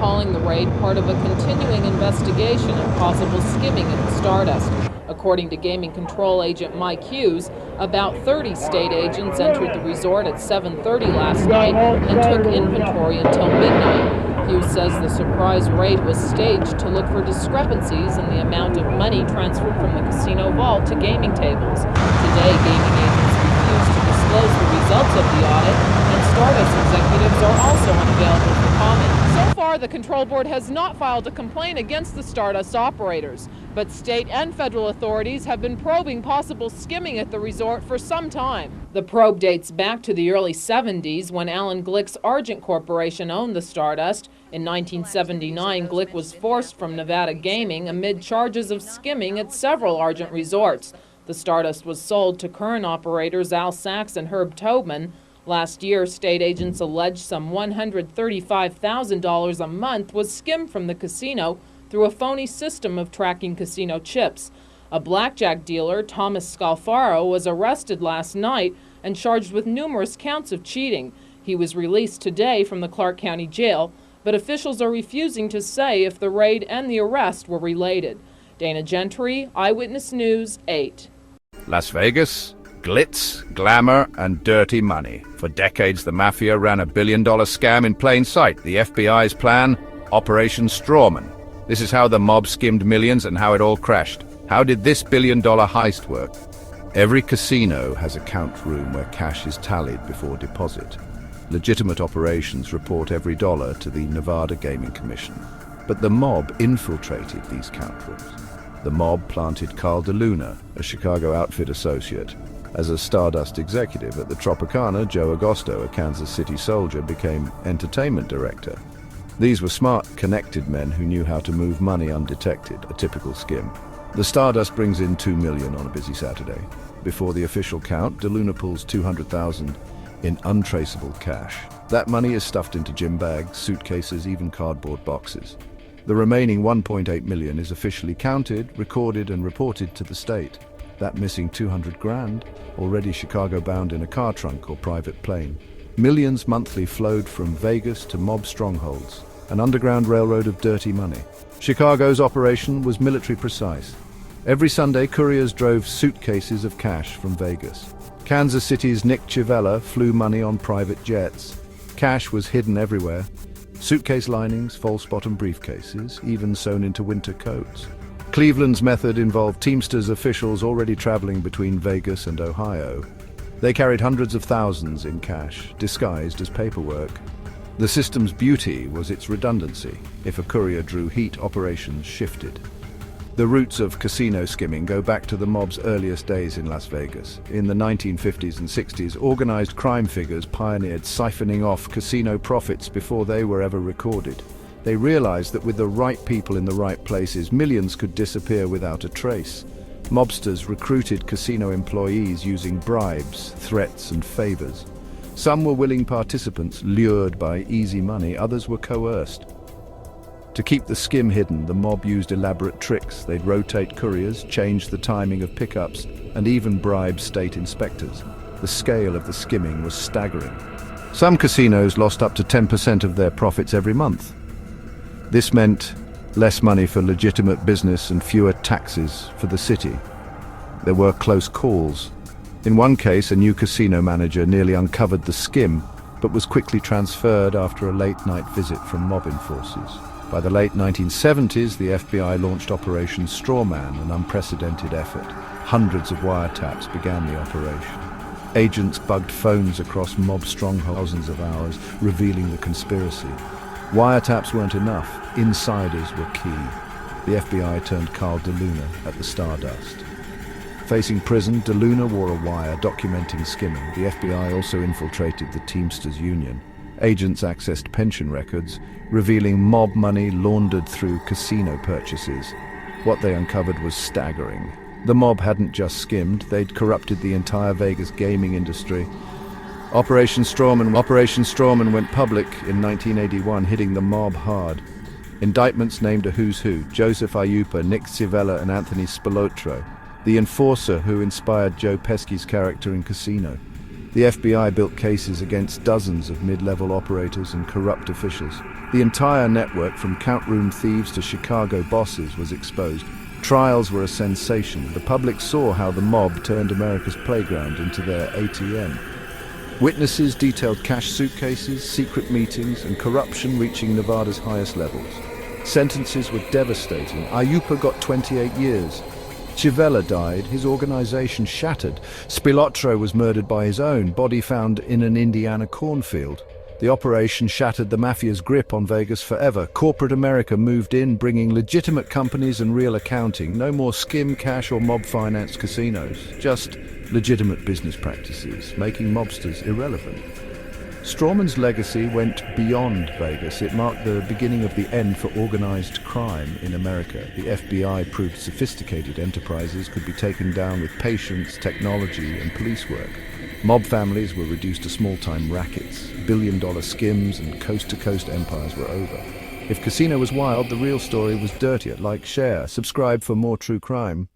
calling the raid part of a continuing investigation of possible skimming at the Stardust. According to gaming control agent Mike Hughes, about 30 state agents entered the resort at 7:30 last night and took inventory until midnight. Hughes says the surprise raid was staged to look for discrepancies in the amount of money transferred from the casino vault to gaming tables. Today, gaming agents refused to disclose the results of the audit, and Stardust executives are also unavailable for comment. So far, the control board has not filed a complaint against the Stardust operators, but state and federal authorities have been probing possible skimming at the resort for some time. The probe dates back to the early 70s when Alan Glick's Argent Corporation owned the Stardust. In 1979, Glick was forced from Nevada Gaming amid charges of skimming at several Argent resorts. The Stardust was sold to current operators Al Sachs and Herb Tobin. Last year, state agents alleged some $135,000 a month was skimmed from the casino through a phony system of tracking casino chips. A blackjack dealer, Thomas Scalfaro, was arrested last night and charged with numerous counts of cheating. He was released today from the Clark County Jail, but officials are refusing to say if the raid and the arrest were related. Dana Gentry, Eyewitness News, 8. Las Vegas, glitz, glamour, and dirty money. For decades, the Mafia ran a billion-dollar scam in plain sight. The FBI's plan, Operation Strawman. This is how the mob skimmed millions and how it all crashed. How did this billion-dollar heist work? Every casino has a count room where cash is tallied before deposit. Legitimate operations report every dollar to the Nevada Gaming Commission. But the mob infiltrated these count rooms. The mob planted Carl DeLuna, a Chicago outfit associate. As a Stardust executive at the Tropicana, Joe Agosto, a Kansas City soldier, became entertainment director. These were smart, connected men who knew how to move money undetected, a typical skim. The Stardust brings in $2 million on a busy Saturday. Before the official count, DeLuna pulls $200,000 in untraceable cash. That money is stuffed into gym bags, suitcases, even cardboard boxes. The remaining $1.8 million is officially counted, recorded, and reported to the state. That missing $200,000, already Chicago-bound in a car trunk or private plane. Millions monthly flowed from Vegas to mob strongholds, an underground railroad of dirty money. Chicago's operation was military precise. Every Sunday, couriers drove suitcases of cash from Vegas. Kansas City's Nick Civella flew money on private jets. Cash was hidden everywhere. Suitcase linings, false bottom briefcases, even sewn into winter coats. Cleveland's method involved Teamsters officials already traveling between Vegas and Ohio. They carried hundreds of thousands in cash, disguised as paperwork. The system's beauty was its redundancy. If a courier drew heat, operations shifted. The roots of casino skimming go back to the mob's earliest days in Las Vegas. In the 1950s and 60s, organized crime figures pioneered siphoning off casino profits before they were ever recorded. They realized that with the right people in the right places, millions could disappear without a trace. Mobsters recruited casino employees using bribes, threats, and favors. Some were willing participants, lured by easy money. Others were coerced. To keep the skim hidden, the mob used elaborate tricks. They'd rotate couriers, change the timing of pickups, and even bribe state inspectors. The scale of the skimming was staggering. Some casinos lost up to 10% of their profits every month. This meant less money for legitimate business and fewer taxes for the city. There were close calls. In one case, a new casino manager nearly uncovered the skim, but was quickly transferred after a late-night visit from mob enforcers. By the late 1970s, the FBI launched Operation Strawman, an unprecedented effort. Hundreds of wiretaps began the operation. Agents bugged phones across mob strongholds thousands of hours, revealing the conspiracy. Wiretaps weren't enough. Insiders were key. The FBI turned Carl DeLuna at the Stardust. Facing prison, DeLuna wore a wire documenting skimming. The FBI also infiltrated the Teamsters Union. Agents accessed pension records, revealing mob money laundered through casino purchases. What they uncovered was staggering. The mob hadn't just skimmed, they'd corrupted the entire Vegas gaming industry. Operation Strawman went public in 1981, hitting the mob hard. Indictments named a who's who: Joseph Ayupa, Nick Civella, and Anthony Spilotro, the enforcer who inspired Joe Pesci's character in Casino. The FBI built cases against dozens of mid-level operators and corrupt officials. The entire network, from courtroom thieves to Chicago bosses, was exposed. Trials were a sensation. The public saw how the mob turned America's playground into their ATM. Witnesses detailed cash suitcases, secret meetings, and corruption reaching Nevada's highest levels. Sentences were devastating. Ayupa got 28 years. Chivella died, his organization shattered. Spilotro was murdered by his own, body found in an Indiana cornfield. The operation shattered the Mafia's grip on Vegas forever. Corporate America moved in, bringing legitimate companies and real accounting. No more skim cash or mob-financed casinos, just legitimate business practices, making mobsters irrelevant. Strawman's legacy went beyond Vegas. It marked the beginning of the end for organized crime in America. The FBI proved sophisticated enterprises could be taken down with patience, technology, and police work. Mob families were reduced to small-time rackets. Billion-dollar skims and coast-to-coast empires were over. If Casino was wild, the real story was dirtier. Like, share, subscribe for more true crime.